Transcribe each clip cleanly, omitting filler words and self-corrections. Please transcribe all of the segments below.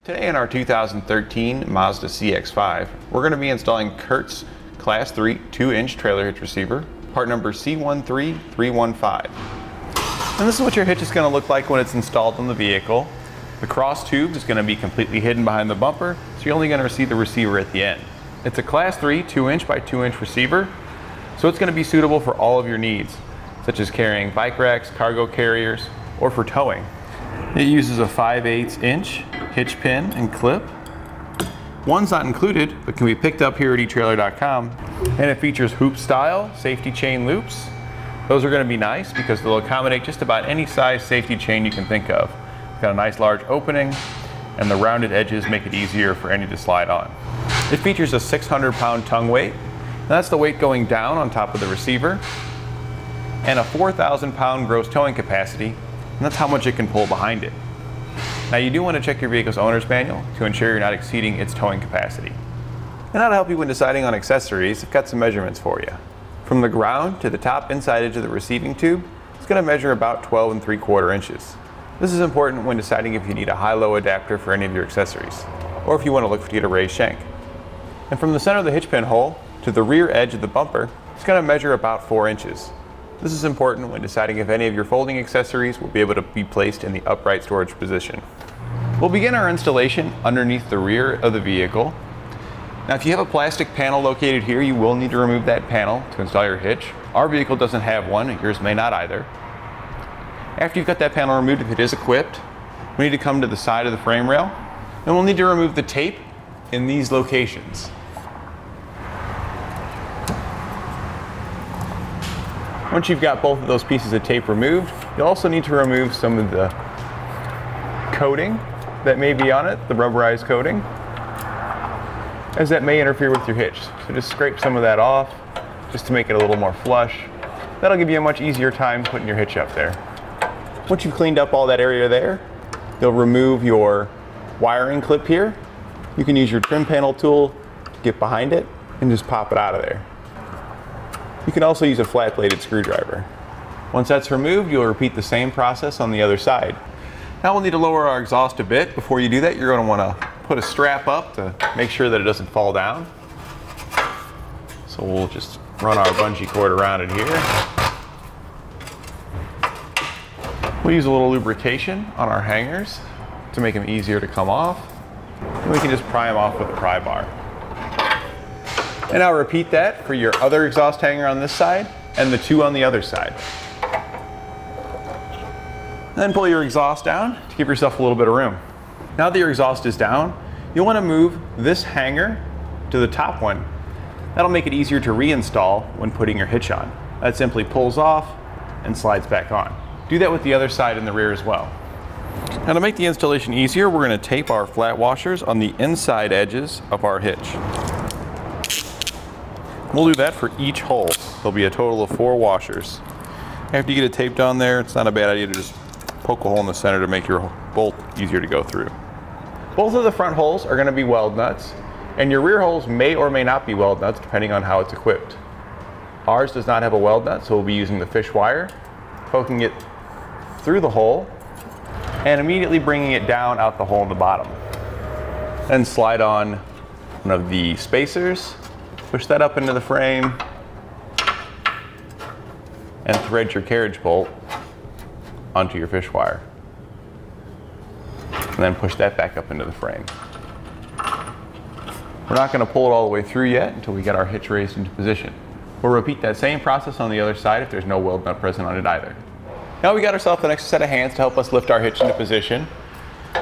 Today in our 2013 Mazda CX-5, we're going to be installing CURT's Class 3 2-inch trailer hitch receiver, part number C13315. And this is what your hitch is going to look like when it's installed on the vehicle. The cross tube is going to be completely hidden behind the bumper, so you're only going to receive the receiver at the end. It's a Class 3 2-inch by 2-inch receiver, so it's going to be suitable for all of your needs, such as carrying bike racks, cargo carriers, or for towing. It uses a 5/8 inch hitch pin and clip. One's not included, but can be picked up here at etrailer.com. And it features hoop style safety chain loops. Those are going to be nice because they'll accommodate just about any size safety chain you can think of. It's got a nice large opening, and the rounded edges make it easier for any to slide on. It features a 600-pound tongue weight, and that's the weight going down on top of the receiver, and a 4,000-pound gross towing capacity, and that's how much it can pull behind it. Now you do want to check your vehicle's owner's manual to ensure you're not exceeding its towing capacity. And now to help you when deciding on accessories, I've got some measurements for you. From the ground to the top inside edge of the receiving tube, it's going to measure about 12 3/4 inches. This is important when deciding if you need a high-low adapter for any of your accessories, or if you want to look to get a raised shank. And from the center of the hitch pin hole to the rear edge of the bumper, it's going to measure about 4 inches. This is important when deciding if any of your folding accessories will be able to be placed in the upright storage position. We'll begin our installation underneath the rear of the vehicle. Now if you have a plastic panel located here, you will need to remove that panel to install your hitch. Our vehicle doesn't have one, yours may not either. After you've got that panel removed, if it is equipped, we need to come to the side of the frame rail, and we'll need to remove the tape in these locations. Once you've got both of those pieces of tape removed, you'll also need to remove some of the coating that may be on it, the rubberized coating, as that may interfere with your hitch. So just scrape some of that off, just to make it a little more flush. That'll give you a much easier time putting your hitch up there. Once you've cleaned up all that area there, you'll remove your wiring clip here. You can use your trim panel tool to get behind it and just pop it out of there. You can also use a flat-bladed screwdriver. Once that's removed, you'll repeat the same process on the other side. Now we'll need to lower our exhaust a bit. Before you do that, you're going to want to put a strap up to make sure that it doesn't fall down. So we'll just run our bungee cord around it here. We'll use a little lubrication on our hangers to make them easier to come off. And we can just pry them off with a pry bar. And I'll repeat that for your other exhaust hanger on this side and the two on the other side. Then pull your exhaust down to give yourself a little bit of room. Now that your exhaust is down, you'll want to move this hanger to the top one. That'll make it easier to reinstall when putting your hitch on. That simply pulls off and slides back on. Do that with the other side and the rear as well. Now to make the installation easier, we're going to tape our flat washers on the inside edges of our hitch. We'll do that for each hole. There'll be a total of 4 washers. After you get it taped on there, it's not a bad idea to just poke a hole in the center to make your bolt easier to go through. Both of the front holes are going to be weld nuts, and your rear holes may or may not be weld nuts depending on how it's equipped. Ours does not have a weld nut, so we'll be using the fish wire, poking it through the hole, and immediately bringing it down out the hole in the bottom. Then slide on one of the spacers, push that up into the frame, and thread your carriage bolt onto your fish wire. And then push that back up into the frame. We're not going to pull it all the way through yet until we get our hitch raised into position. We'll repeat that same process on the other side if there's no weld nut present on it either. Now we got ourselves an extra set of hands to help us lift our hitch into position.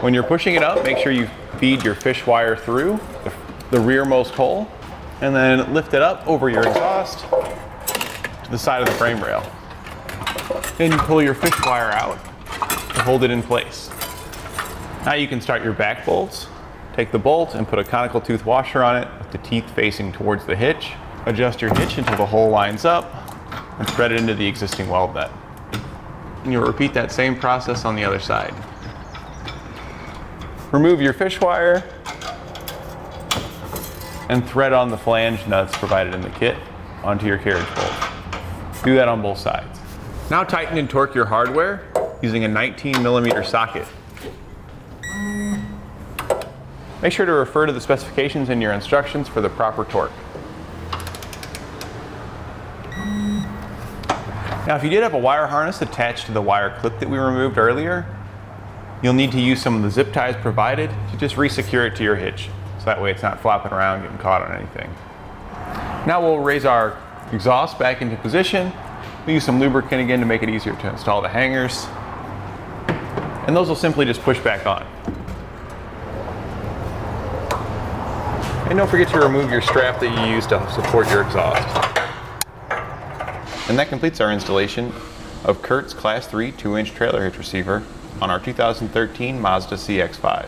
When you're pushing it up, make sure you feed your fish wire through the rearmost hole, and then lift it up over your exhaust to the side of the frame rail. Then you pull your fish wire out to hold it in place. Now you can start your back bolts. Take the bolt and put a conical tooth washer on it with the teeth facing towards the hitch. Adjust your hitch until the hole lines up and thread it into the existing weld nut. And you'll repeat that same process on the other side. Remove your fish wire and thread on the flange nuts provided in the kit onto your carriage bolt. Do that on both sides. Now tighten and torque your hardware using a 19mm socket. Make sure to refer to the specifications in your instructions for the proper torque. Now, if you did have a wire harness attached to the wire clip that we removed earlier, you'll need to use some of the zip ties provided to just re-secure it to your hitch. So that way it's not flopping around, getting caught on anything. Now we'll raise our exhaust back into position. We'll use some lubricant again to make it easier to install the hangers. And those will simply just push back on. And don't forget to remove your strap that you use to support your exhaust. And that completes our installation of CURT's Class 3 2-inch trailer hitch receiver on our 2013 Mazda CX-5.